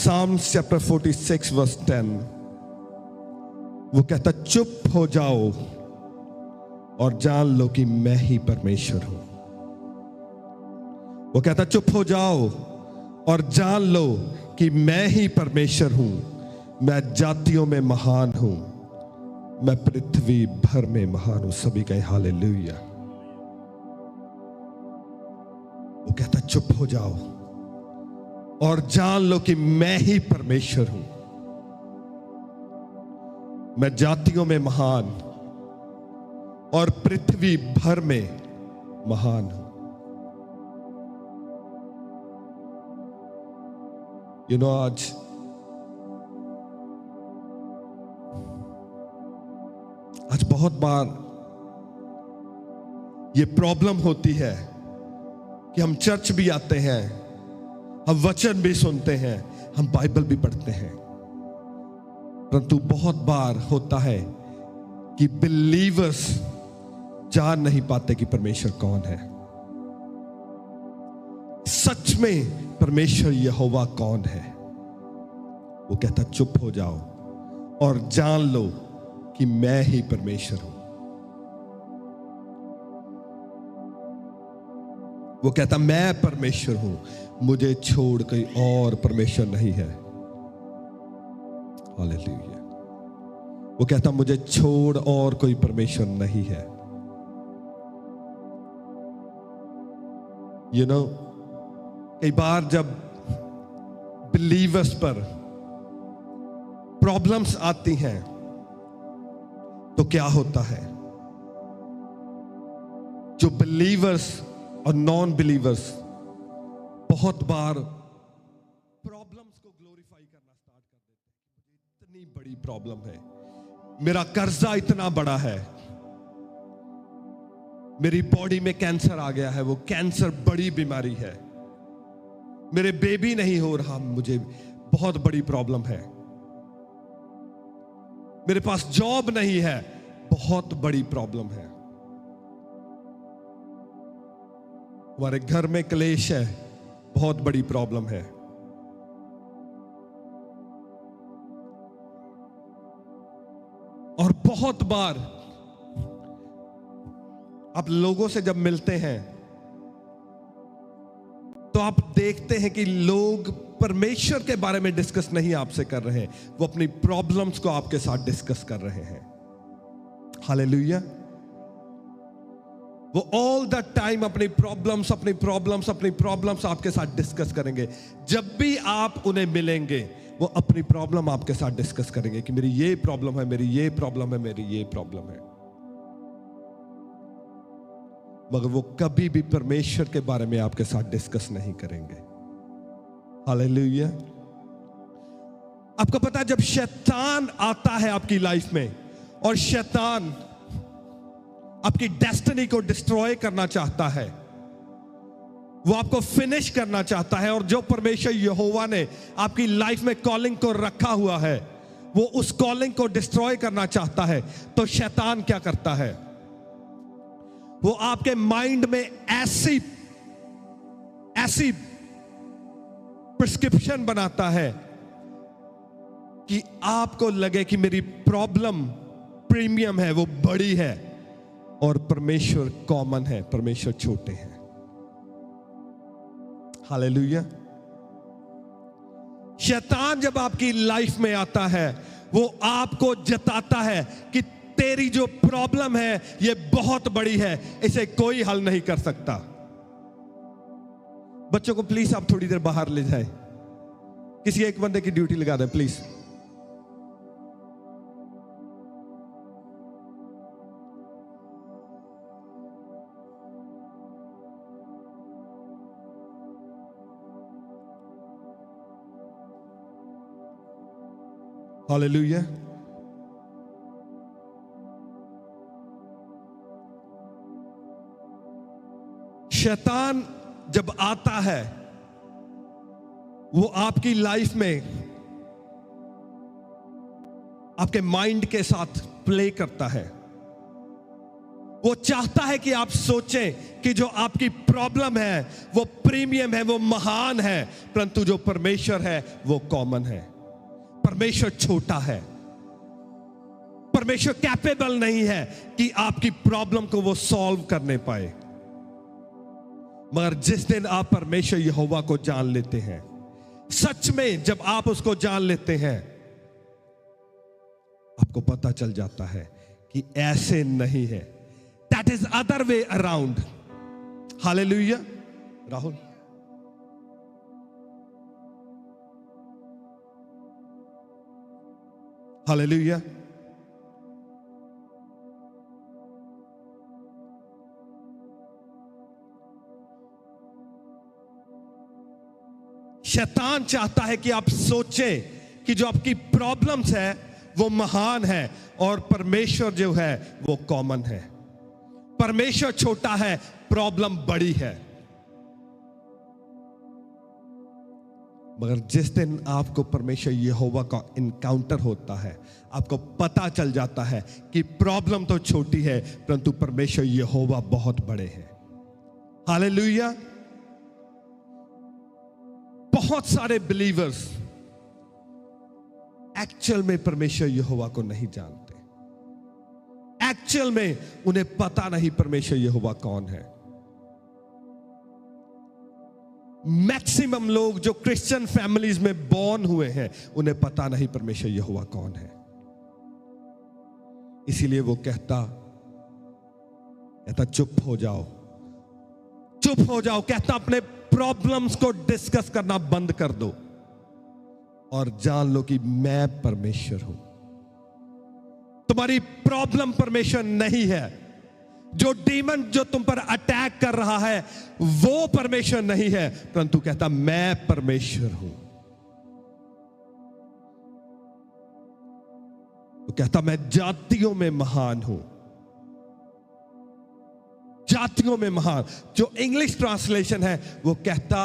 Psalms chapter 46 verse 10, वो कहता चुप हो जाओ और जान लो कि मैं ही परमेश्वर हूं। वो कहता चुप हो जाओ और जान लो कि मैं ही परमेश्वर हूं। मैं जातियों में महान हूं, मैं पृथ्वी भर में महान हूं। सभी कहें हालेलुया। वो कहता चुप हो जाओ और जान लो कि मैं ही परमेश्वर हूं। मैं जातियों में महान और पृथ्वी भर में महान हूं। आज बहुत बार ये प्रॉब्लम होती है कि हम चर्च भी आते हैं, हम वचन भी सुनते हैं, हम बाइबल भी पढ़ते हैं, परंतु बहुत बार होता है कि बिलीवर्स जान नहीं पाते कि परमेश्वर कौन है। सच में परमेश्वर यहोवा कौन है। वो कहता चुप हो जाओ और जान लो कि मैं ही परमेश्वर हूं। वो कहता मैं परमेश्वर हूं, मुझे छोड़ कोई और परमेश्वर नहीं है। हालेलुया। वो कहता मुझे छोड़ और कोई परमेश्वर नहीं है। कई बार जब बिलीवर्स पर प्रॉब्लम्स आती हैं तो क्या होता है, जो बिलीवर्स और नॉन बिलीवर्स बहुत बार प्रॉब्लम्स को ग्लोरीफाई करना स्टार्ट कर देते हैं। इतनी बड़ी प्रॉब्लम है, मेरा कर्जा इतना बड़ा है, मेरी बॉडी में कैंसर आ गया है, वो कैंसर बड़ी बीमारी है, मेरे बेबी नहीं हो रहा, मुझे बहुत बड़ी प्रॉब्लम है, मेरे पास जॉब नहीं है, बहुत बड़ी प्रॉब्लम है, हमारे घर में क्लेश है, बहुत बड़ी प्रॉब्लम है। और बहुत बार आप लोगों से जब मिलते हैं तो आप देखते हैं कि लोग परमेश्वर के बारे में डिस्कस नहीं आपसे कर रहे हैं, वो अपनी प्रॉब्लम्स को आपके साथ डिस्कस कर रहे हैं। हालेलुया। वो ऑल द टाइम अपनी प्रॉब्लम्स आपके साथ डिस्कस करेंगे। जब भी आप उन्हें मिलेंगे वो अपनी प्रॉब्लम आपके साथ डिस्कस करेंगे कि मेरी ये प्रॉब्लम है, मेरी ये प्रॉब्लम है, मेरी ये प्रॉब्लम है, मगर वो कभी भी परमेश्वर के बारे में आपके साथ डिस्कस नहीं करेंगे। हालेलुया। आपको पता है जब शैतान आता है आपकी लाइफ में और शैतान आपकी डेस्टिनी को डिस्ट्रॉय करना चाहता है, वो आपको फिनिश करना चाहता है, और जो परमेश्वर यहोवा ने आपकी लाइफ में कॉलिंग को रखा हुआ है वो उस कॉलिंग को डिस्ट्रॉय करना चाहता है, तो शैतान क्या करता है, वो आपके माइंड में ऐसी प्रिस्क्रिप्शन बनाता है कि आपको लगे कि मेरी प्रॉब्लम प्रीमियम है, वो बड़ी है, और परमेश्वर कॉमन है, परमेश्वर छोटे हैं। हालेलुया। शैतान जब आपकी लाइफ में आता है वो आपको जताता है कि तेरी जो प्रॉब्लम है ये बहुत बड़ी है, इसे कोई हल नहीं कर सकता। बच्चों को प्लीज आप थोड़ी देर बाहर ले जाएं, किसी एक बंदे की ड्यूटी लगा दें प्लीज। हालेलुया। शैतान जब आता है वो आपकी लाइफ में आपके माइंड के साथ प्ले करता है, वो चाहता है कि आप सोचें कि जो आपकी प्रॉब्लम है वो प्रीमियम है, वो महान है, परंतु जो परमेश्वर है वो कॉमन है। परमेश्वर छोटा है। परमेश्वर कैपेबल नहीं है कि आपकी प्रॉब्लम को वो सॉल्व करने पाए। मगर जिस दिन आप परमेश्वर यहोवा को जान लेते हैं, सच में जब आप उसको जान लेते हैं, आपको पता चल जाता है कि ऐसे नहीं है। That is other way around. Hallelujah. Rahul, hallelujah. शैतान चाहता है कि आप सोचें कि जो आपकी प्रॉब्लम्स है वो महान है और परमेश्वर जो है वो कॉमन है। परमेश्वर छोटा है, प्रॉब्लम बड़ी है। मगर जिस दिन आपको परमेश्वर यहोवा का इनकाउंटर होता है, आपको पता चल जाता है कि प्रॉब्लम तो छोटी है परंतु परमेश्वर यहोवा बहुत बड़े हैं। हालेलुया। बहुत सारे बिलीवर्स एक्चुअल में परमेश्वर यहोवा को नहीं जानते। एक्चुअल में उन्हें पता नहीं परमेश्वर यहोवा कौन है। मैक्सिमम लोग जो क्रिश्चियन फैमिलीज में बॉर्न हुए हैं, उन्हें पता नहीं परमेश्वर यहोवा कौन है। इसीलिए वो कहता चुप हो जाओ, चुप हो जाओ। कहता अपने प्रॉब्लम्स को डिस्कस करना बंद कर दो और जान लो कि मैं परमेश्वर हूं। तुम्हारी प्रॉब्लम परमेश्वर नहीं है। जो डीमन जो तुम पर अटैक कर रहा है वो परमेश्वर नहीं है, परंतु कहता मैं परमेश्वर हूं। वो कहता मैं जातियों में महान हूं, जातियों में महान। जो इंग्लिश ट्रांसलेशन है वो कहता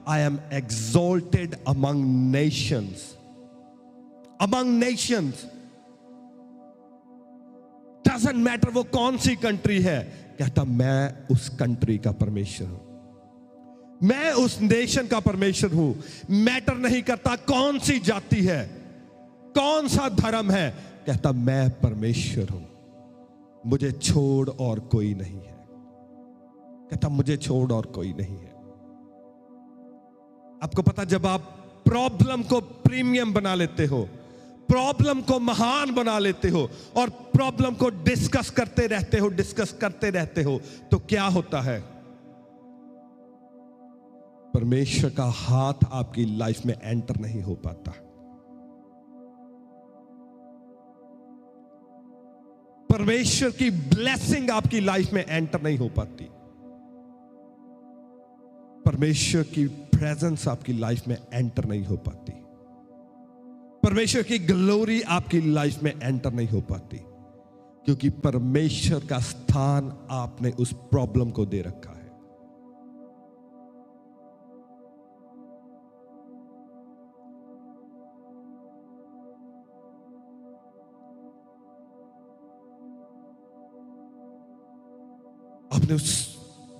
I am exalted among Nations. Among Nations doesn't matter वो कौन सी कंट्री है, कहता मैं उस कंट्री का परमेश्वर हूं, मैं उस नेशन का परमेश्वर हूं। मैटर नहीं करता कौन सी जाति है, कौन सा धर्म है, कहता मैं परमेश्वर हूं, मुझे छोड़ और कोई नहीं है। कहता मुझे छोड़ और कोई नहीं है। आपको पता, जब आप प्रॉब्लम को प्रीमियम बना लेते हो, प्रॉब्लम को महान बना लेते हो और प्रॉब्लम को डिस्कस करते रहते हो, तो क्या होता है? परमेश्वर का हाथ आपकी लाइफ में एंटर नहीं हो पाता। परमेश्वर की ब्लेसिंग आपकी लाइफ में एंटर नहीं हो पाती। परमेश्वर की प्रेजेंस आपकी लाइफ में एंटर नहीं हो पाती। परमेश्वर की ग्लोरी आपकी लाइफ में एंटर नहीं हो पाती, क्योंकि परमेश्वर का स्थान आपने उस प्रॉब्लम को दे रखा है। आपने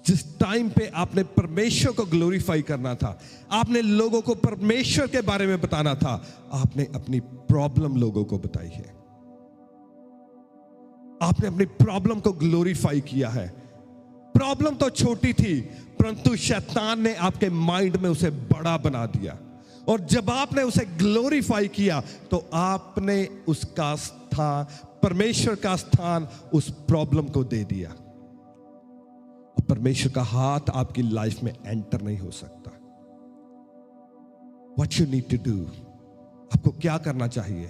जिस टाइम पे आपने परमेश्वर को ग्लोरीफाई करना था, आपने लोगों को परमेश्वर के बारे में बताना था, आपने अपनी प्रॉब्लम लोगों को बताई है। आपने अपनी प्रॉब्लम को ग्लोरीफाई किया है। प्रॉब्लम तो छोटी थी, परंतु शैतान ने आपके माइंड में उसे बड़ा बना दिया, और जब आपने उसे ग्लोरीफाई किया तो आपने उसका स्थान, परमेश्वर का स्थान उस प्रॉब्लम को दे दिया। परमेश्वर का हाथ आपकी लाइफ में एंटर नहीं हो सकता। What you need to do, आपको क्या करना चाहिए?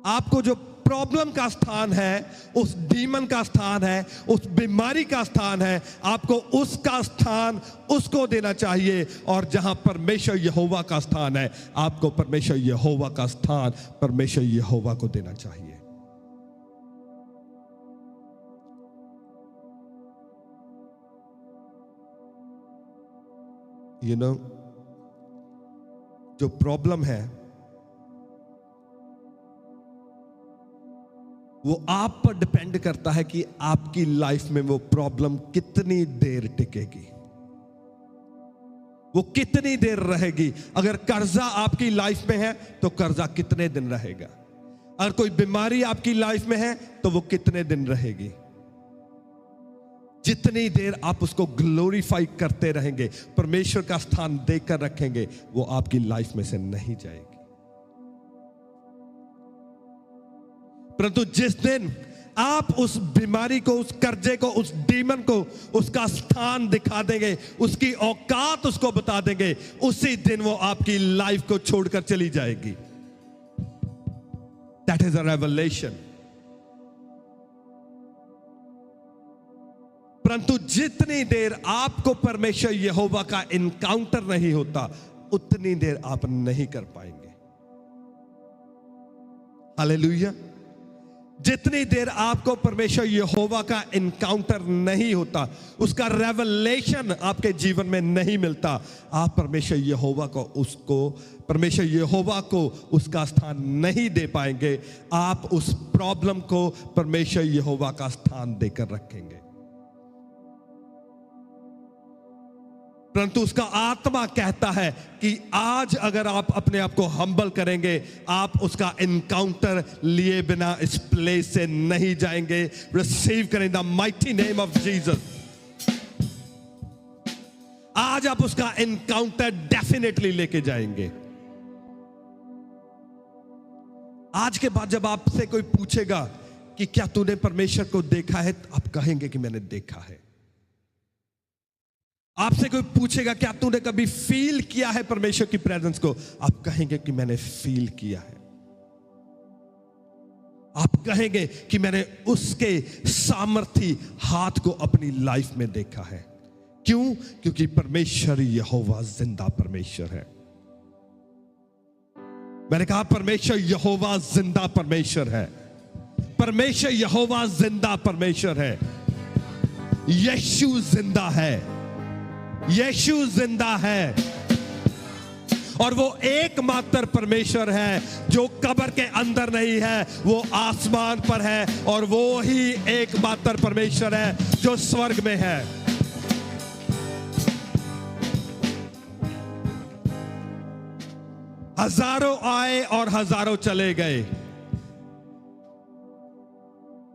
आपको जो प्रॉब्लम का स्थान है, उस डीमन का स्थान है, उस बीमारी का स्थान है, आपको उसका स्थान उसको देना चाहिए। और जहां परमेश्वर यहोवा का स्थान है, आपको परमेश्वर यहोवा का स्थान परमेश्वर यहोवा को देना चाहिए। जो प्रॉब्लम है वो आप पर डिपेंड करता है कि आपकी लाइफ में वो प्रॉब्लम कितनी देर टिकेगी, वो कितनी देर रहेगी। अगर कर्जा आपकी लाइफ में है तो कर्जा कितने दिन रहेगा, अगर कोई बीमारी आपकी लाइफ में है तो वो कितने दिन रहेगी। जितनी देर आप उसको ग्लोरीफाई करते रहेंगे, परमेश्वर का स्थान देकर रखेंगे, वो आपकी लाइफ में से नहीं जाएगी। परंतु जिस दिन आप उस बीमारी को, उस कर्जे को, उस डीमन को उसका स्थान दिखा देंगे, उसकी औकात उसको बता देंगे, उसी दिन वो आपकी लाइफ को छोड़कर चली जाएगी। That is a revelation. परंतु जितनी देर आपको परमेश्वर यहोवा का इनकाउंटर नहीं होता, उतनी देर आप नहीं कर पाएंगे। हालेलुया। जितनी देर आपको परमेश्वर यहोवा का इनकाउंटर नहीं होता, उसका रेवलेशन आपके जीवन में नहीं मिलता, आप परमेश्वर यहोवा को उसका स्थान नहीं दे पाएंगे। आप उस प्रॉब्लम को परमेश्वर यहोवा का स्थान देकर रखेंगे। परंतु उसका आत्मा कहता है कि आज अगर आप अपने आप को हम्बल करेंगे, आप उसका इनकाउंटर लिए बिना इस प्लेस से नहीं जाएंगे। रिसीव करें the mighty name of Jesus. आज आप उसका इनकाउंटर डेफिनेटली लेके जाएंगे। आज के बाद जब आपसे कोई पूछेगा कि क्या तूने परमेश्वर को देखा है, तो आप कहेंगे कि मैंने देखा है। आपसे कोई पूछेगा क्या तूने कभी फील किया है परमेश्वर की प्रेजेंस को, आप कहेंगे कि मैंने फील किया है। आप कहेंगे कि मैंने उसके सामर्थी हाथ को अपनी लाइफ में देखा है। क्यों? क्योंकि परमेश्वर यहोवा जिंदा परमेश्वर है। मैंने कहा परमेश्वर यहोवा जिंदा परमेश्वर है। परमेश्वर यहोवा जिंदा परमेश्वर है। यीशु जिंदा है। यीशु जिंदा है। और वो एकमात्र परमेश्वर है जो कब्र के अंदर नहीं है, वो आसमान पर है। और वो ही एकमात्र परमेश्वर है जो स्वर्ग में है। हजारों आए और हजारों चले गए।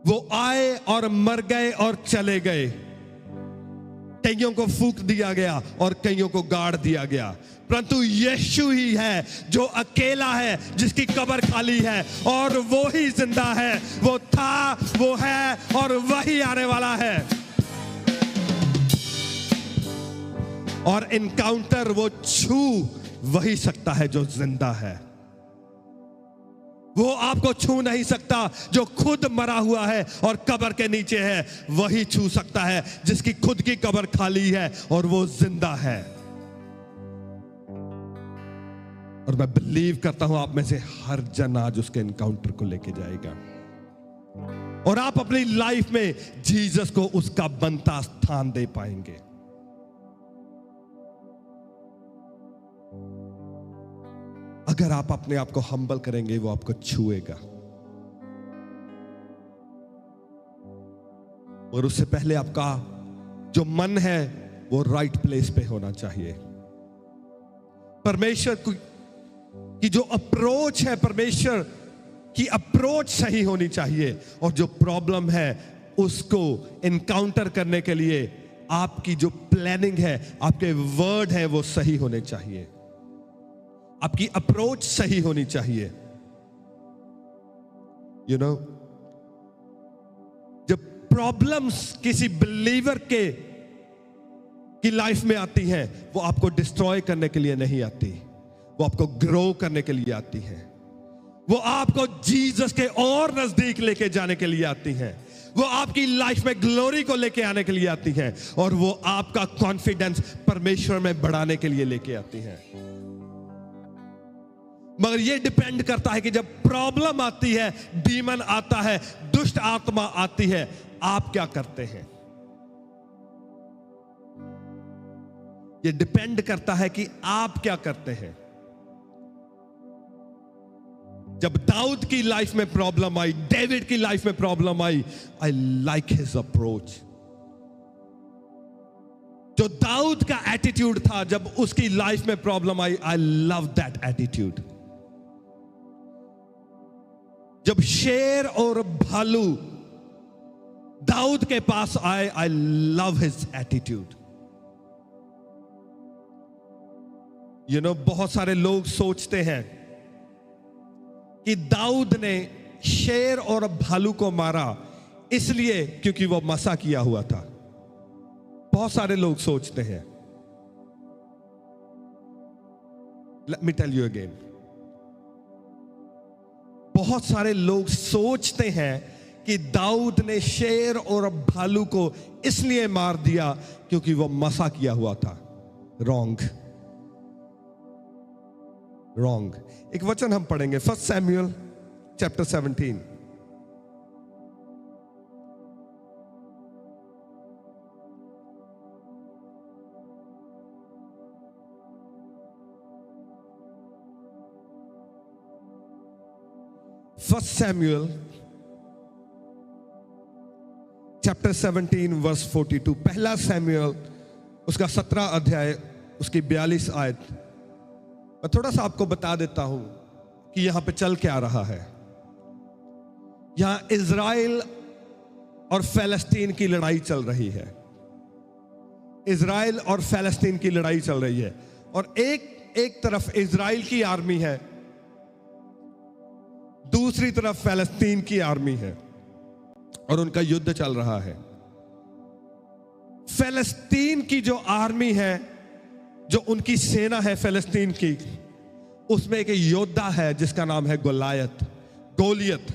वो आए और मर गए और चले गए। कईयों को फूंक दिया गया और कईयों को गाड़ दिया गया, परंतु यीशु ही है जो अकेला है, जिसकी कब्र खाली है, और वो ही जिंदा है। वो था, वो है और वही आने वाला है। और इनकाउंटर वो छू वही सकता है जो जिंदा है। वो आपको छू नहीं सकता जो खुद मरा हुआ है और कब्र के नीचे है। वही छू सकता है जिसकी खुद की कब्र खाली है और वो जिंदा है। और मैं बिलीव करता हूं आप में से हर जन आज उसके एनकाउंटर को लेके जाएगा, और आप अपनी लाइफ में जीसस को उसका बनता स्थान दे पाएंगे। अगर आप अपने आप को हम्बल करेंगे, वो आपको छुएगा। और उससे पहले आपका जो मन है वो राइट प्लेस पे होना चाहिए। परमेश्वर की जो अप्रोच है, परमेश्वर की अप्रोच सही होनी चाहिए। और जो प्रॉब्लम है उसको इनकाउंटर करने के लिए आपकी जो प्लानिंग है, आपके वर्ड है, वो सही होने चाहिए। आपकी अप्रोच सही होनी चाहिए। यू नो, जब प्रॉब्लम्स किसी बिलीवर की लाइफ में आती हैं, वो आपको डिस्ट्रॉय करने के लिए नहीं आती, वो आपको ग्रो करने के लिए आती है। वो आपको जीसस के और नजदीक लेके जाने के लिए आती हैं। वो आपकी लाइफ में ग्लोरी को लेके आने के लिए आती हैं, और वो आपका कॉन्फिडेंस परमेश्वर में बढ़ाने के लिए लेके आती हैं। मगर यह डिपेंड करता है कि जब प्रॉब्लम आती है, डीमन आता है, दुष्ट आत्मा आती है, आप क्या करते हैं। यह डिपेंड करता है कि आप क्या करते हैं। जब दाऊद की लाइफ में प्रॉब्लम आई, डेविड की लाइफ में problem I, I like his approach. जो दाऊद का एटीट्यूड था जब उसकी लाइफ में problem I, I love that attitude. जब शेर और भालू दाऊद के पास आए, आई लव हिज एटीट्यूड। बहुत सारे लोग सोचते हैं कि दाऊद ने शेर और भालू को मारा इसलिए क्योंकि वो मसा किया हुआ था। बहुत सारे लोग सोचते हैं। Let me tell you again, बहुत सारे लोग सोचते हैं कि दाऊद ने शेर और भालू को इसलिए मार दिया क्योंकि वो मसा किया हुआ था। Wrong, wrong. एक वचन हम पढ़ेंगे, 1 Samuel chapter 17। First Samuel chapter 17 verse 42। पहला सैमुअल उसका 17 अध्याय उसकी 42 आयत। मैं थोड़ा सा आपको बता देता हूं कि यहां पे चल क्या रहा है। यहां इजराइल और फलस्तीन की लड़ाई चल रही है। इजराइल और फलस्तीन की लड़ाई चल रही है, और एक तरफ इजराइल की आर्मी है, दूसरी तरफ फलस्तीन की आर्मी है, और उनका युद्ध चल रहा है। फलस्तीन की जो आर्मी है, जो उनकी सेना है फलस्तीन की, उसमें एक योद्धा है जिसका नाम है गोलियत।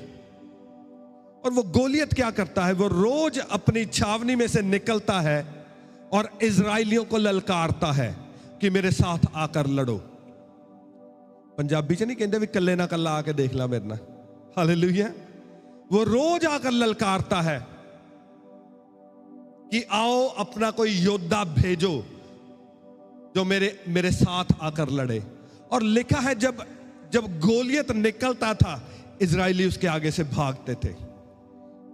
और वो गोलियत क्या करता है, वो रोज अपनी छावनी में से निकलता है और इजराइलियों को ललकारता है कि मेरे साथ आकर लड़ो। पंजाबी च नहीं कहते भी कल्ले ना कल्ला आके देख ला मेरे ना। हालेलुया। वो रोज आकर ललकारता है कि आओ अपना कोई योद्धा भेजो जो मेरे साथ आकर लड़े। और लिखा है जब गोलियत निकलता था, इजरायली उसके आगे से भागते थे।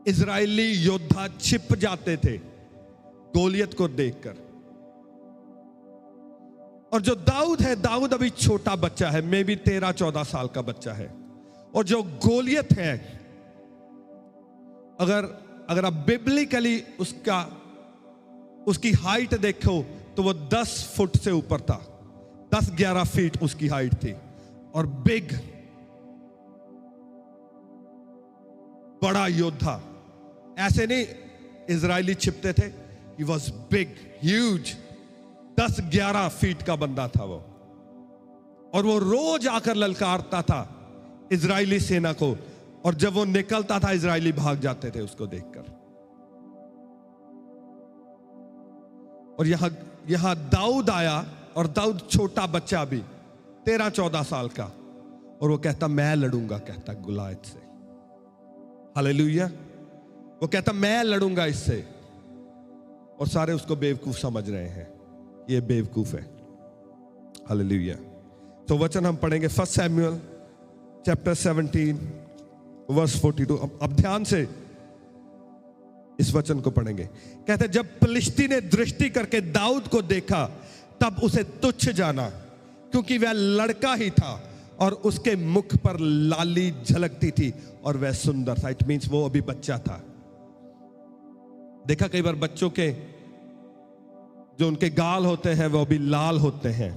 इजरायली योद्धा छिप जाते थे गोलियत को देखकर। और जो दाऊद है, दाऊद अभी छोटा बच्चा है, मे बी 13-14 साल का बच्चा है। और जो गोलियत है, अगर आप बिब्लिकली उसकी हाइट देखो तो वो 10 फुट से ऊपर था। 10-11 फीट उसकी हाइट थी, और बिग, बड़ा योद्धा। ऐसे नहीं इजरायली छिपते थे, he was big, huge. 10-11 feet का बंदा था वो, और वो रोज आकर ललकारता था इजरायली सेना को। और जब वो निकलता था, इजरायली भाग जाते थे उसको देखकर। और यहां दाऊद आया, और दाऊद छोटा बच्चा भी 13-14 साल का, और वो कहता मैं लड़ूंगा, कहता गुलायत से। हालेलुया। वो कहता मैं लड़ूंगा इससे, और सारे उसको बेवकूफ समझ रहे हैं, ये बेवकूफ है। हालेलुया। तो वचन हम पढ़ेंगे 1 सैमुअल चैप्टर 17 वर्स 42। अब ध्यान से इस वचन को पढ़ेंगे। कहते जब फिलिस्ती ने दृष्टि करके दाऊद को देखा, तब उसे तुच्छ जाना, क्योंकि वह लड़का ही था और उसके मुख पर लाली झलकती थी और वह सुंदर था। इट मींस वो अभी बच्चा था। देखा कई बार बच्चों के जो उनके गाल होते हैं वो अभी लाल होते हैं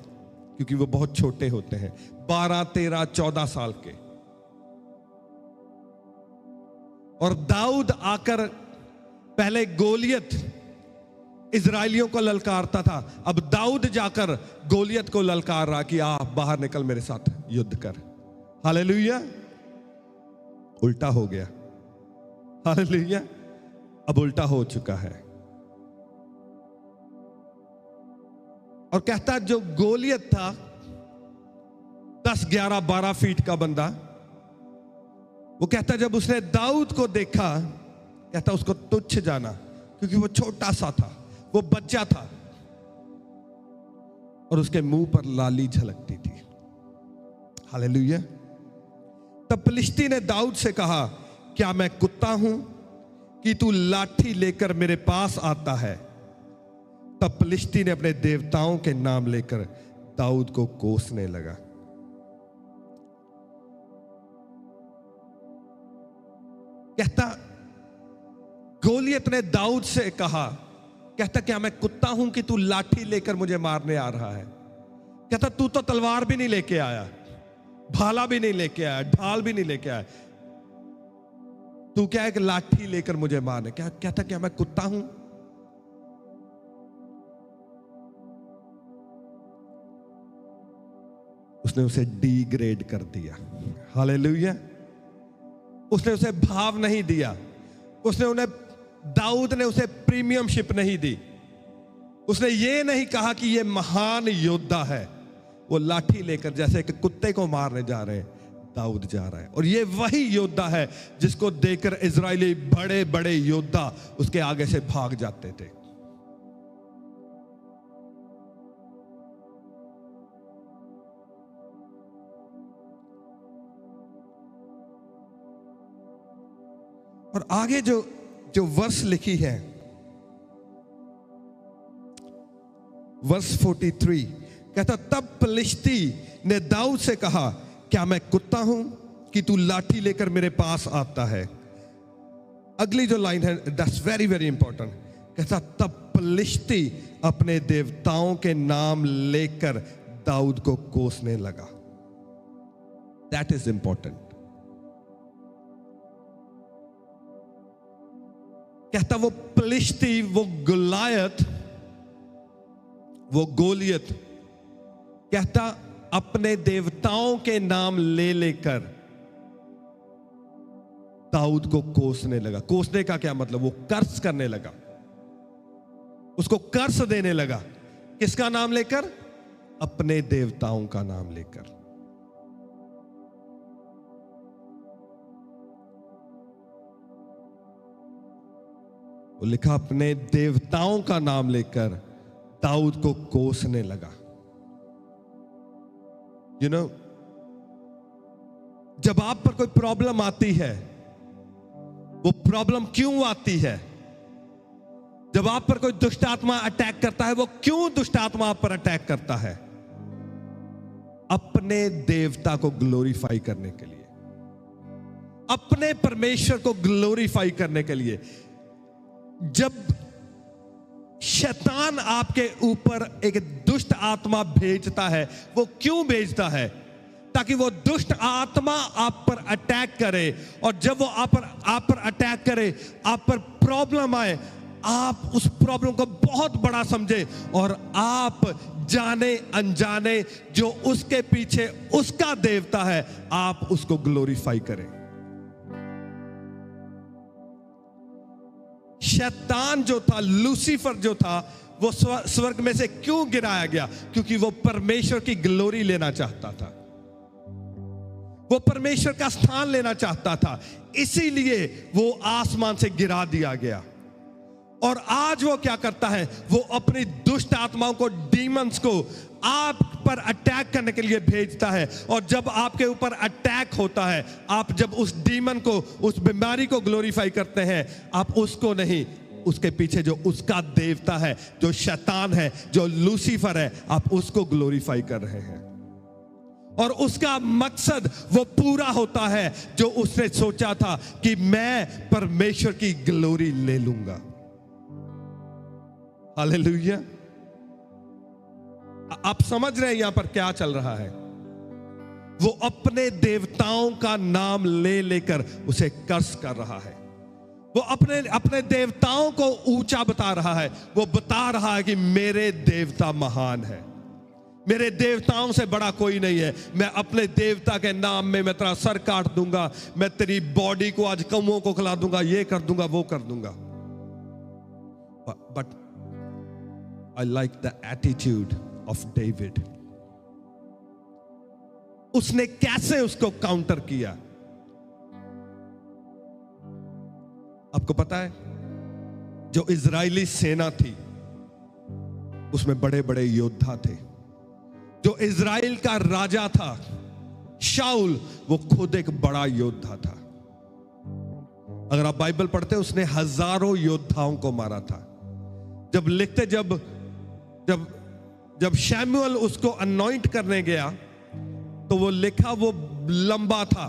क्योंकि वो बहुत छोटे होते हैं, 12, 13, 14 साल के। और दाऊद आकर पहले गोलियत इजराइलियों को ललकारता था, अब दाऊद जाकर गोलियत को ललकार रहा कि आ बाहर निकल, मेरे साथ युद्ध कर। हालेलुया। उल्टा हो गया। हालेलुया। अब उल्टा हो चुका है। और कहता जो गोलियत था 10, 11, 12 फीट का बंदा, वो कहता जब उसने दाऊद को देखा, कहता उसको तुच्छ जाना, क्योंकि वो छोटा सा था, वो बच्चा था, और उसके मुंह पर लाली झलकती थी। हालेलुया। तब फिलिस्ती ने दाऊद से कहा, क्या मैं कुत्ता हूं कि तू लाठी लेकर मेरे पास आता है? तब फिलिस्ती ने अपने देवताओं के नाम लेकर दाऊद को कोसने लगा। कहता, गोलियत ने दाऊद से कहा, कहता, क्या मैं कुत्ता हूं कि तू लाठी लेकर मुझे मारने आ रहा है? कहता, तू तो तलवार भी नहीं लेके आया, भाला भी नहीं लेके आया, ढाल भी नहीं लेके आया, तू क्या एक लाठी लेकर मुझे मारने? क्या कहता, क्या मैं कुत्ता हूं? उसने उसे डिग्रेड कर दिया। हालेलुया। उसने उसे भाव नहीं दिया, दाऊद ने उसे प्रीमियमशिप नहीं दी। उसने ये नहीं कहा कि ये महान योद्धा है। वो लाठी लेकर जैसे कि कुत्ते को मारने जा रहे हैं, दाऊद जा रहा है। और ये वही योद्धा है जिसको देखकर इजरायली बड़े बड़े योद्धा उसके आगे से भाग जाते थे। और आगे जो वर्स लिखी है, वर्स 43 कहता, तब फिलिस्ती ने दाऊद से कहा, क्या मैं कुत्ता हूं कि तू लाठी लेकर मेरे पास आता है? अगली जो लाइन है, दैट्स वेरी वेरी इंपॉर्टेंट। कहता, तब फिलिस्ती अपने देवताओं के नाम लेकर दाऊद को कोसने लगा। That is important. कहता, वो फिलिस्ती, वो गुलायत, वो गोलियत, कहता अपने देवताओं के नाम ले लेकर दाऊद को कोसने लगा। कोसने का क्या मतलब? वो कर्स करने लगा, उसको कर्स देने लगा। किसका नाम लेकर? अपने देवताओं का नाम लेकर। वो लिखा, अपने देवताओं का नाम लेकर दाऊद को कोसने लगा। यू नो, जब आप पर कोई प्रॉब्लम आती है, वो प्रॉब्लम क्यों आती है? जब आप पर कोई दुष्ट आत्मा अटैक करता है, वो क्यों दुष्ट आत्मा आप पर अटैक करता है? अपने देवता को ग्लोरीफाई करने के लिए, अपने परमेश्वर को ग्लोरीफाई करने के लिए। जब शैतान आपके ऊपर एक दुष्ट आत्मा भेजता है, वो क्यों भेजता है? ताकि वो दुष्ट आत्मा आप पर अटैक करे, और जब वो आप पर अटैक करे, आप पर प्रॉब्लम आए, आप उस प्रॉब्लम को बहुत बड़ा समझे और आप जाने अनजाने जो उसके पीछे उसका देवता है, आप उसको ग्लोरीफाई करें। शैतान जो था, लूसीफर जो था, वो स्वर्ग में से क्यों गिराया गया? क्योंकि वो परमेश्वर की ग्लोरी लेना चाहता था, वो परमेश्वर का स्थान लेना चाहता था, इसीलिए वो आसमान से गिरा दिया गया। और आज वो क्या करता है? वो अपनी दुष्ट आत्माओं को, डीमंस को आप पर अटैक करने के लिए भेजता है। और जब आपके ऊपर अटैक होता है, आप जब उस डीमन को, उस बीमारी को ग्लोरीफाई करते हैं, आप उसको नहीं, उसके पीछे जो उसका देवता है, जो शैतान है, जो लूसीफर है, आप उसको ग्लोरीफाई कर रहे हैं। और उसका मकसद वो पूरा होता है जो उसने सोचा था कि मैं परमेश्वर की ग्लोरी ले लूंगा। हालेलुया। आप समझ रहे हैं यहां पर क्या चल रहा है? वो अपने देवताओं का नाम ले लेकर उसे कर्स कर रहा है। वो अपने देवताओं को ऊंचा बता रहा है। वो बता रहा है कि मेरे देवता महान है, मेरे देवताओं से बड़ा कोई नहीं है। मैं अपने देवता के नाम में मैं तेरा सर काट दूंगा, मैं तेरी बॉडी को आज कौओं को खिला दूंगा, ये कर दूंगा, वो कर दूंगा। But I like the attitude of David. उसने कैसे उसको काउंटर किया? आपको पता है, जो इजरायली सेना थी उसमें बड़े बड़े योद्धा थे। जो इजराइल का राजा था शाऊल वो खुद एक बड़ा योद्धा था। अगर आप बाइबल पढ़ते हैं, उसने हजारों योद्धाओं को मारा था। जब लिखते, जब जब जब शैमुएल उसको अनॉइंट करने गया, तो वो लिखा वो लंबा था,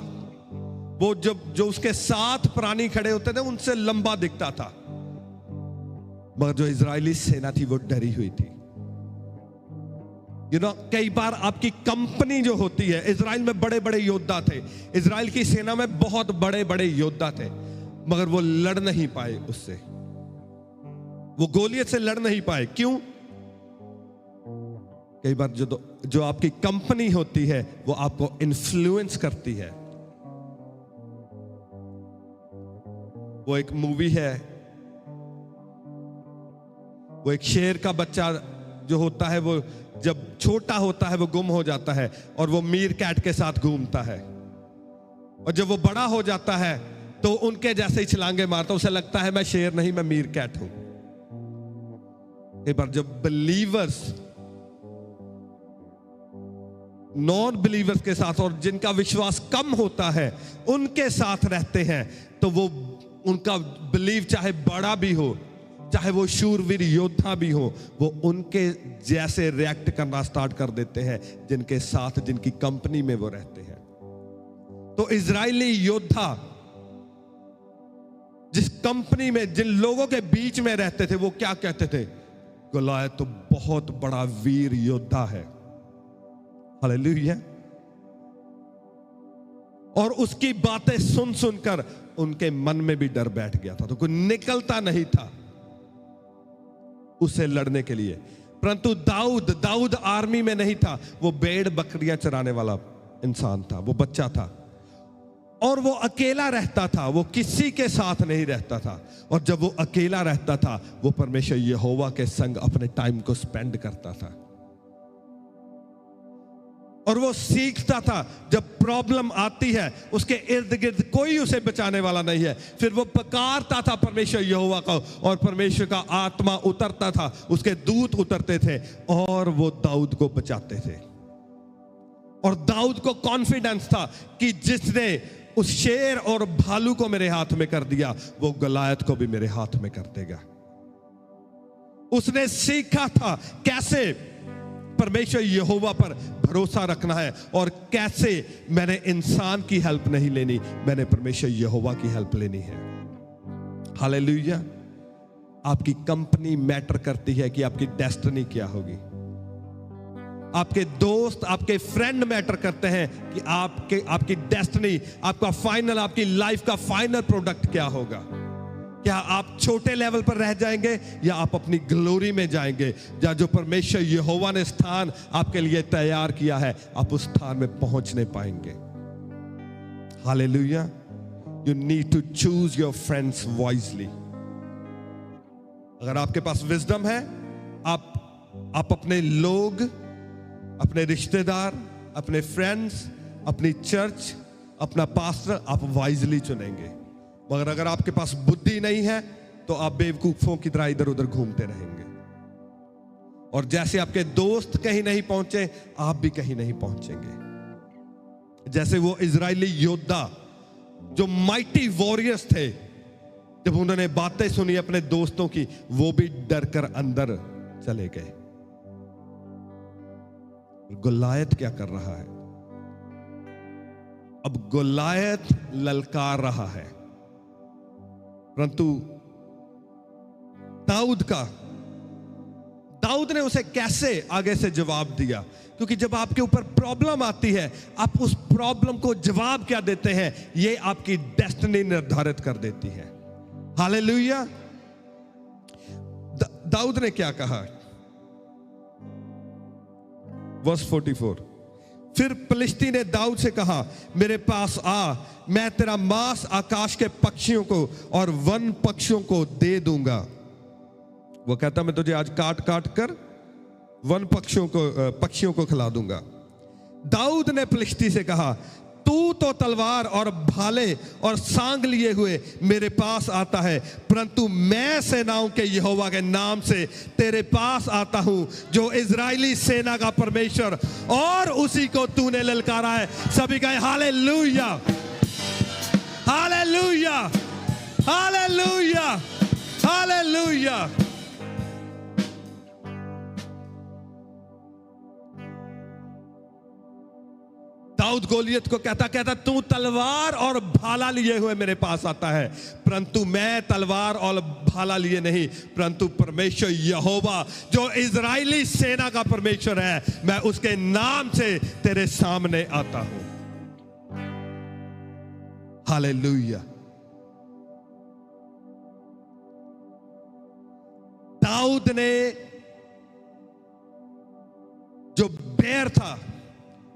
वो जो उसके साथ प्राणी खड़े होते थे उनसे लंबा दिखता था, मगर जो इजरायली सेना थी वो डरी हुई थी। कई बार आपकी कंपनी जो होती है, इजराइल में बड़े बड़े योद्धा थे, इजराइल की सेना में बहुत बड़े बड़े योद्धा थे, मगर वो लड़ नहीं पाए उससे, वो गोलियत से लड़ नहीं पाए। क्यों? कई बार जो आपकी कंपनी होती है वो आपको इन्फ्लुएंस करती है। वो एक मूवी है, वो एक शेर का बच्चा जो होता है, वो जब छोटा होता है वो गुम हो जाता है और वो मीर कैट के साथ घूमता है, और जब वो बड़ा हो जाता है तो उनके जैसे ही छलांगे मारता, उसे लगता है मैं शेर नहीं, मैं मीर कैट हूं। एक बार जब बिलीवर्स नॉन बिलीवर्स के साथ और जिनका विश्वास कम होता है उनके साथ रहते हैं, तो वो उनका बिलीव चाहे बड़ा भी हो, चाहे वो शूरवीर योद्धा भी हो, वो उनके जैसे रिएक्ट करना स्टार्ट कर देते हैं जिनके साथ, जिनकी कंपनी में वो रहते हैं। तो इजरायली योद्धा जिस कंपनी में, जिन लोगों के बीच में रहते थे, वो क्या कहते थे? गोलियत तो बहुत बड़ा वीर योद्धा है। हालेलुया। और उसकी बातें सुन सुनकर उनके मन में भी डर बैठ गया था, तो कोई निकलता नहीं था उसे लड़ने के लिए। परंतु दाऊद आर्मी में नहीं था, वो भेड़ बकरियां चराने वाला इंसान था, वो बच्चा था, और वो अकेला रहता था, वो किसी के साथ नहीं रहता था। और जब वो अकेला रहता था, वो परमेश्वर यहोवा के संग अपने टाइम को स्पेंड करता था, और वो सीखता था जब प्रॉब्लम आती है, उसके इर्द गिर्द कोई उसे बचाने वाला नहीं है, फिर वो पुकारता था परमेश्वर यहोवा को, और परमेश्वर का आत्मा उतरता था, उसके दूत उतरते थे और वो दाऊद को बचाते थे। और दाऊद को कॉन्फिडेंस था कि जिसने उस शेर और भालू को मेरे हाथ में कर दिया, वो गोलियत को भी मेरे हाथ में कर देगा। उसने सीखा था कैसे परमेश्वर यहोवा पर भरोसा रखना है, और कैसे मैंने इंसान की हेल्प नहीं लेनी, मैंने परमेश्वर यहोवा की हेल्प लेनी है। हालेलुया। आपकी कंपनी मैटर करती है कि आपकी डेस्टिनी क्या होगी। आपके दोस्त, आपके फ्रेंड मैटर करते हैं कि आपकी डेस्टिनी, आपका फाइनल, आपकी लाइफ का फाइनल प्रोडक्ट क्या होगा। क्या आप छोटे लेवल पर रह जाएंगे या आप अपनी ग्लोरी में जाएंगे, जहां जो परमेश्वर यहोवा ने स्थान आपके लिए तैयार किया है, आप उस स्थान में पहुंचने पाएंगे। Hallelujah. You need to choose your friends wisely. अगर आपके पास विजडम है, आप अपने लोग, अपने रिश्तेदार, अपने फ्रेंड्स, अपनी चर्च, अपना पास्टर आप वाइजली चुनेंगे। मगर अगर आपके पास बुद्धि नहीं है, तो आप बेवकूफों की तरह इधर उधर घूमते रहेंगे, और जैसे आपके दोस्त कहीं नहीं पहुंचे, आप भी कहीं नहीं पहुंचेंगे। जैसे वो इजरायली योद्धा जो माइटी वॉरियर्स थे, जब उन्होंने बातें सुनी अपने दोस्तों की, वो भी डर कर अंदर चले गए। गोलियत क्या कर रहा है? अब गोलियत ललकार रहा है, परंतु दाऊद ने उसे कैसे आगे से जवाब दिया? क्योंकि जब आपके ऊपर प्रॉब्लम आती है, आप उस प्रॉब्लम को जवाब क्या देते हैं, ये आपकी डेस्टिनी निर्धारित कर देती है। हालेलुया। दाऊद ने क्या कहा? वर्स 44। फिर फिलिस्ती ने दाऊद से कहा, मेरे पास आ, मैं तेरा मांस आकाश के पक्षियों को और वन पक्षियों को दे दूंगा। वो कहता, मैं तुझे आज काट काट कर वन पक्षियों को खिला दूंगा। दाऊद ने फिलिस्ती से कहा, तू तो तलवार और भाले और सांग लिए हुए मेरे पास आता है, परंतु मैं सेनाओं के यहोवा के नाम से तेरे पास आता हूं, जो इजरायली सेना का परमेश्वर, और उसी को तूने ललकारा है। सभी कहें हालेलुया, हालेलुया, हालेलुया, हालेलुया। दाऊद गोलियत को कहता तू तलवार और भाला लिए हुए मेरे पास आता है, परंतु मैं तलवार और भाला लिए नहीं, परंतु परमेश्वर यहोवा जो इजरायली सेना का परमेश्वर है, मैं उसके नाम से तेरे सामने आता हूं। हालेलुया। दाऊद ने जो बेर था,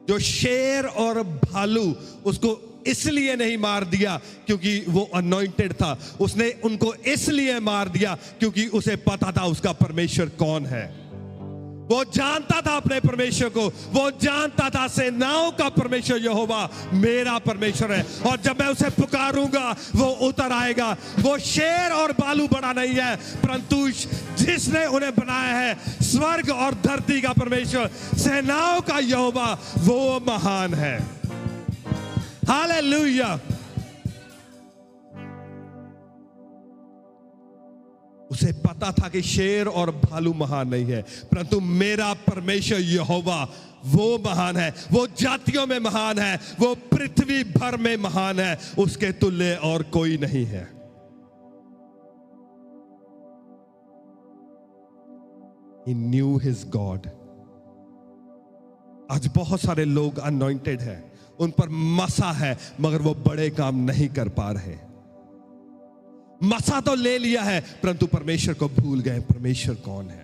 जो शेर और भालू, उसको इसलिए नहीं मार दिया क्योंकि वो अनॉइंटेड था, उसने उनको इसलिए मार दिया क्योंकि उसे पता था उसका परमेश्वर कौन है। वो जानता था अपने परमेश्वर को, वो जानता था सेनाओं का परमेश्वर यहोवा मेरा परमेश्वर है, और जब मैं उसे पुकारूंगा वो उतर आएगा। वो शेर और भालू बड़ा नहीं है, परंतु जिसने उन्हें बनाया है, स्वर्ग और धरती का परमेश्वर, सेनाओं का यहोवा, वो महान है। हालेलुया। उसे पता था कि शेर और भालू महान नहीं है, परंतु मेरा परमेश्वर यहोवा वो महान है, वो जातियों में महान है, वो पृथ्वी भर में महान है, उसके तुल्य और कोई नहीं है। He knew his God. आज बहुत सारे लोग अनॉइंटेड हैं, उन पर मसा है, मगर वो बड़े काम नहीं कर पा रहे। मसा तो ले लिया है, परंतु परमेश्वर को भूल गए। परमेश्वर कौन है?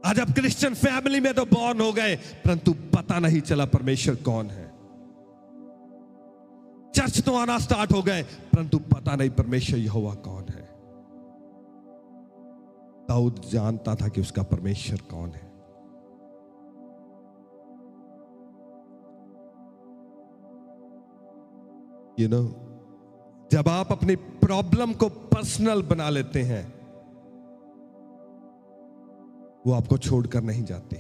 आज आप क्रिश्चियन फैमिली में तो बॉर्न हो गए, परंतु पता नहीं चला परमेश्वर कौन है। चर्च तो आना स्टार्ट हो गए, परंतु पता नहीं परमेश्वर यहोवा कौन है। दाऊद जानता था कि उसका परमेश्वर कौन है। जब आप अपनी प्रॉब्लम को पर्सनल बना लेते हैं, वो आपको छोड़कर नहीं जाती।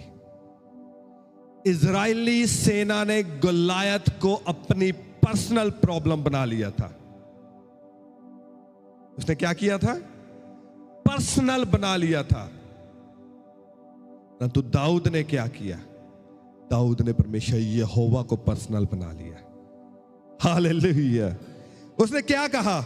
इजरायली सेना ने गोलायत को अपनी पर्सनल प्रॉब्लम बना लिया था। उसने क्या किया था? पर्सनल बना लिया था। परंतु दाऊद ने क्या किया? दाऊद ने परमेश्वर यहोवा को पर्सनल बना लिया। हालेलुया। उसने क्या कहा?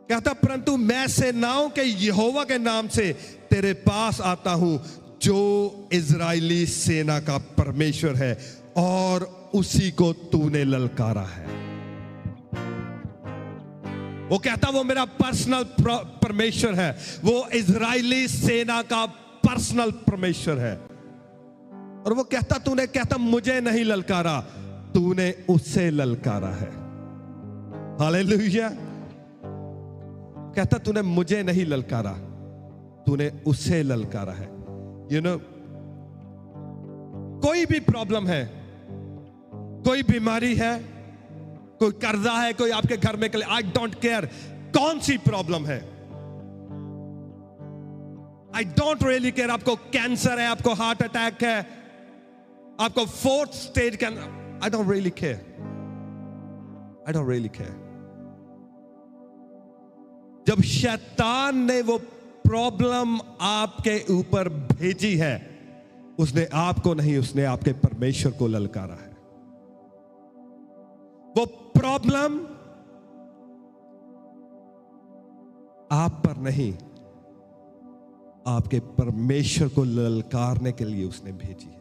कहता परंतु मैं सेनाओं के यहोवा के नाम से तेरे पास आता हूं, जो इजरायली सेना का परमेश्वर है, और उसी को तूने ललकारा है। वो कहता वो मेरा पर्सनल परमेश्वर है, वो इजरायली सेना का पर्सनल परमेश्वर है। और वो कहता मुझे नहीं ललकारा, तूने उससे ललकारा है। हालेलुया। कहता तूने मुझे नहीं ललकारा, तूने उससे ललकारा है। कोई भी प्रॉब्लम है, कोई बीमारी है, कोई कर्जा है, कोई आपके घर में, आई डोंट केयर कौन सी प्रॉब्लम है, आई डोंट रियली केयर। आपको कैंसर है, आपको हार्ट अटैक है, आपको 4th stage cancer, I don't really care. I don't really care. जब शैतान ने वो प्रॉब्लम आपके ऊपर भेजी है, उसने आपको नहीं, उसने आपके परमेश्वर को ललकारा है। वो प्रॉब्लम आप पर नहीं, आपके परमेश्वर को ललकारने के लिए उसने भेजी है।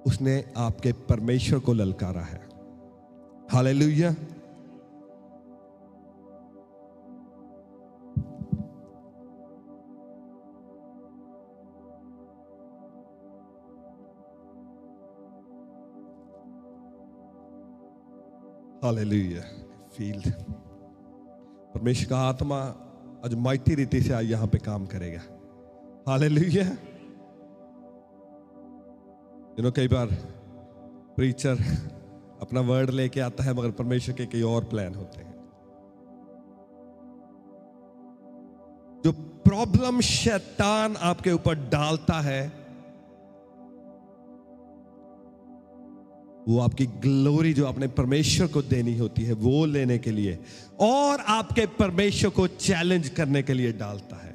उसने आपके परमेश्वर को ललकारा है। हालेलुया। हालेलुया। फील्ड परमेश्वर का आत्मा आज माइटी रीति से आज यहां पे काम करेगा। हालेलुया। कई बार प्रीचर अपना वर्ड लेके आता है मगर परमेश्वर के कई और प्लान होते हैं। जो प्रॉब्लम शैतान आपके ऊपर डालता है वो आपकी ग्लोरी जो आपने परमेश्वर को देनी होती है वो लेने के लिए और आपके परमेश्वर को चैलेंज करने के लिए डालता है,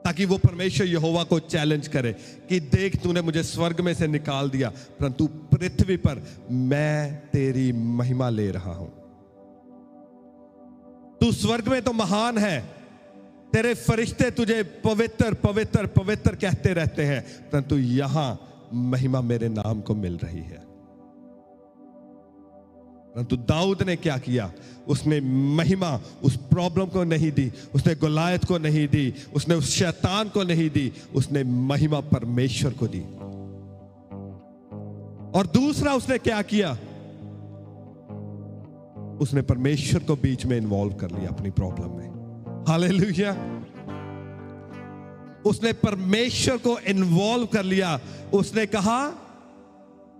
ताकि वो परमेश्वर यहोवा को चैलेंज करे कि देख तूने मुझे स्वर्ग में से निकाल दिया परंतु पृथ्वी पर मैं तेरी महिमा ले रहा हूं। तू स्वर्ग में तो महान है, तेरे फरिश्ते तुझे पवित्र पवित्र पवित्र कहते रहते हैं, परंतु यहां महिमा मेरे नाम को मिल रही है। परंतु दाऊद ने क्या किया? उसने महिमा उस प्रॉब्लम को नहीं दी, उसने गोलायत को नहीं दी, उसने उस शैतान को नहीं दी, उसने महिमा परमेश्वर को दी। और दूसरा उसने क्या किया? उसने परमेश्वर को बीच में इन्वॉल्व कर लिया अपनी प्रॉब्लम में। हालेलुया। उसने परमेश्वर को इन्वॉल्व कर लिया। उसने कहा,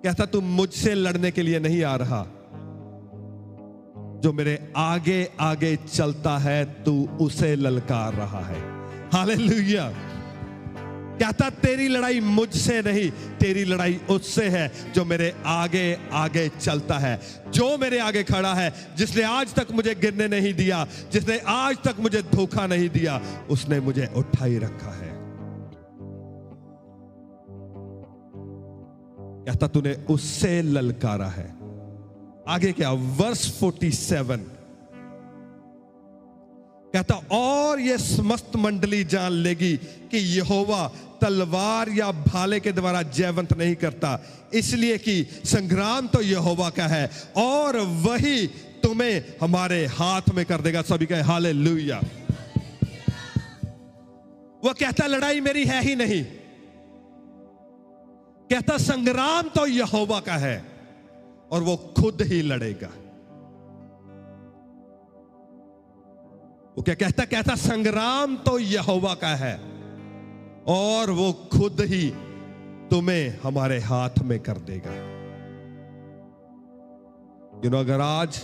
कहता तू मुझसे लड़ने के लिए नहीं आ रहा, जो मेरे आगे आगे चलता है तू उसे ललकार रहा है। हालेलुया। कहता तेरी लड़ाई मुझसे नहीं, तेरी लड़ाई उससे है जो मेरे आगे आगे चलता है, जो मेरे आगे खड़ा है, जिसने आज तक मुझे गिरने नहीं दिया, जिसने आज तक मुझे धोखा नहीं दिया, उसने मुझे उठाई रखा है। कहता तूने उससे ललकारा है। आगे क्या? वर्स 47 कहता और ये समस्त मंडली जान लेगी कि यहोवा तलवार या भाले के द्वारा जयवंत नहीं करता, इसलिए कि संग्राम तो यहोवा का है और वही तुम्हें हमारे हाथ में कर देगा। सभी कहे हालेलुया। वो कहता लड़ाई मेरी है ही नहीं, कहता संग्राम तो यहोवा का है और वो खुद ही लड़ेगा। वो क्या कहता? कहता संग्राम तो यहोवा का है और वो खुद ही तुम्हें हमारे हाथ में कर देगा। अगर आज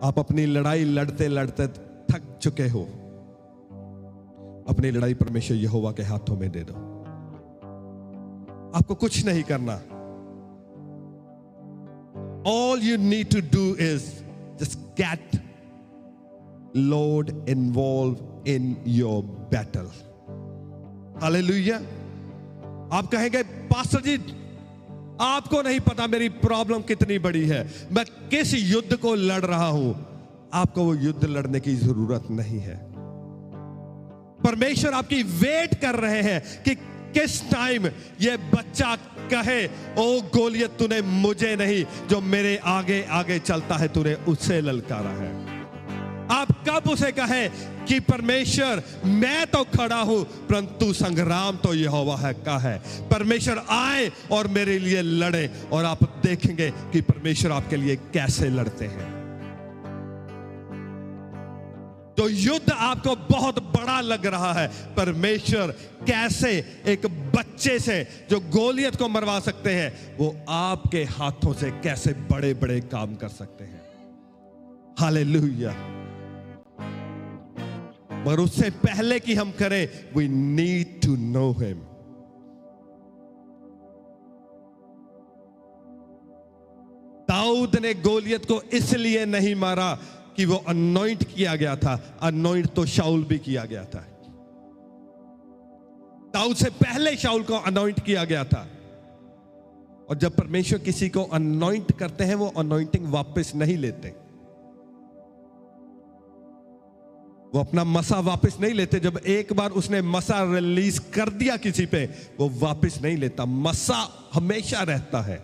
आप अपनी लड़ाई लड़ते लड़ते थक चुके हो, अपनी लड़ाई परमेश्वर यहोवा के हाथों में दे दो। आपको कुछ नहीं करना। All you need to do is just get Lord involved in your battle. Hallelujah. आप कहेंगे पास्टर जी आपको नहीं पता मेरी प्रॉब्लम कितनी बड़ी है, मैं किस युद्ध को लड़ रहा हूं। आपको वो युद्ध लड़ने की जरूरत नहीं है। परमेश्वर आपकी वेट कर रहे हैं कि किस टाइम ये बच्चा कहे ओ गोलियत तूने मुझे नहीं, जो मेरे आगे आगे चलता है तूने उससे ललकारा है। आप कब उसे कहे कि परमेश्वर मैं तो खड़ा हूं परंतु संग्राम तो यहोवा है का है। परमेश्वर आए और मेरे लिए लड़े और आप देखेंगे कि परमेश्वर आपके लिए कैसे लड़ते हैं। जो युद्ध आपको बहुत बड़ा लग रहा है, परमेश्वर कैसे एक बच्चे से जो गोलियत को मरवा सकते हैं, वो आपके हाथों से कैसे बड़े बड़े काम कर सकते हैं। हालेलुया। मगर उससे पहले कि हम करें, we need to know him. दाऊद ने गोलियत को इसलिए नहीं मारा कि वो अनॉइंट किया गया था, अनॉइंट तो शाऊल भी किया गया था। दाऊद से पहले शाऊल को अनॉइंट किया गया था। और जब परमेश्वर किसी को अनॉइंट करते हैं, वो अनॉइंटिंग वापस नहीं लेते, वो अपना मसा वापस नहीं लेते। जब एक बार उसने मसा रिलीज कर दिया किसी पे, वो वापस नहीं लेता। मसा हमेशा रहता है,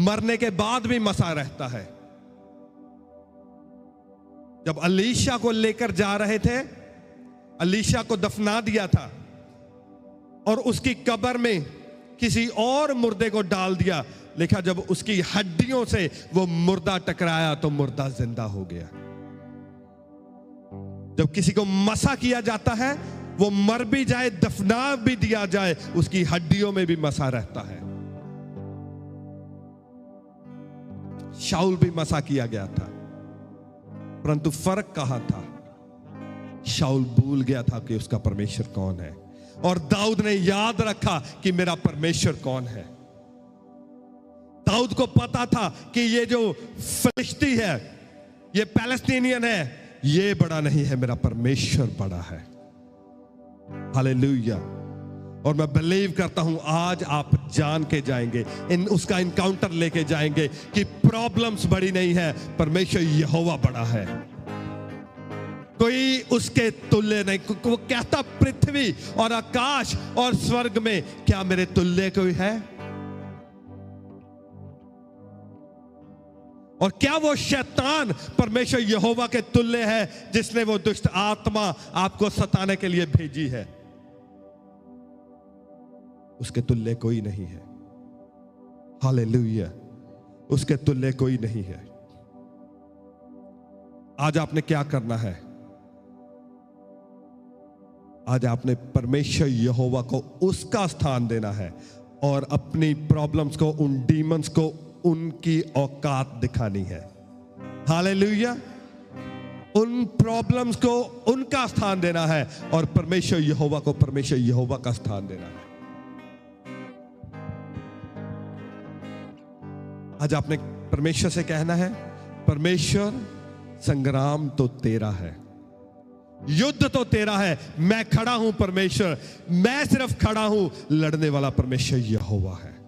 मरने के बाद भी मसा रहता है। जब अलीशा को लेकर जा रहे थे, अलीशा को दफना दिया था और उसकी कब्र में किसी और मुर्दे को डाल दिया। लिखा जब उसकी हड्डियों से वो मुर्दा टकराया तो मुर्दा जिंदा हो गया। जब किसी को मसा किया जाता है, वो मर भी जाए, दफना भी दिया जाए, उसकी हड्डियों में भी मसा रहता है। शाऊल भी मसा किया गया था, परंतु फर्क कहां था? शाऊल भूल गया था कि उसका परमेश्वर कौन है, और दाऊद ने याद रखा कि मेरा परमेश्वर कौन है। दाऊद को पता था कि ये जो फिलिस्ती है, ये पैलेस्टीनियन है, ये बड़ा नहीं है, मेरा परमेश्वर बड़ा है। हालेलुया। और मैं बिलीव करता हूं आज आप जान के जाएंगे, उसका इनकाउंटर लेके जाएंगे कि प्रॉब्लम्स बड़ी नहीं है, परमेश्वर यहोवा बड़ा है, कोई उसके तुल्य नहीं। वो कहता पृथ्वी और आकाश और स्वर्ग में क्या मेरे तुल्य कोई है? और क्या वो शैतान परमेश्वर यहोवा के तुल्य है, जिसने वो दुष्ट आत्मा आपको सताने के लिए भेजी है? उसके तुल्य कोई नहीं है। हालेलुया। उसके तुल्य कोई नहीं है। आज आपने क्या करना है? आज आपने परमेश्वर यहोवा को उसका स्थान देना है और अपनी प्रॉब्लम्स को, उन डीमंस को उनकी औकात दिखानी है। हालेलुया। उन प्रॉब्लम्स को उनका स्थान देना है और परमेश्वर यहोवा को परमेश्वर यहोवा का स्थान देना है। आज आपने परमेश्वर से कहना है, परमेश्वर संग्राम तो तेरा है, युद्ध तो तेरा है, मैं खड़ा हूं परमेश्वर, मैं सिर्फ खड़ा हूं, लड़ने वाला परमेश्वर यहोवा है।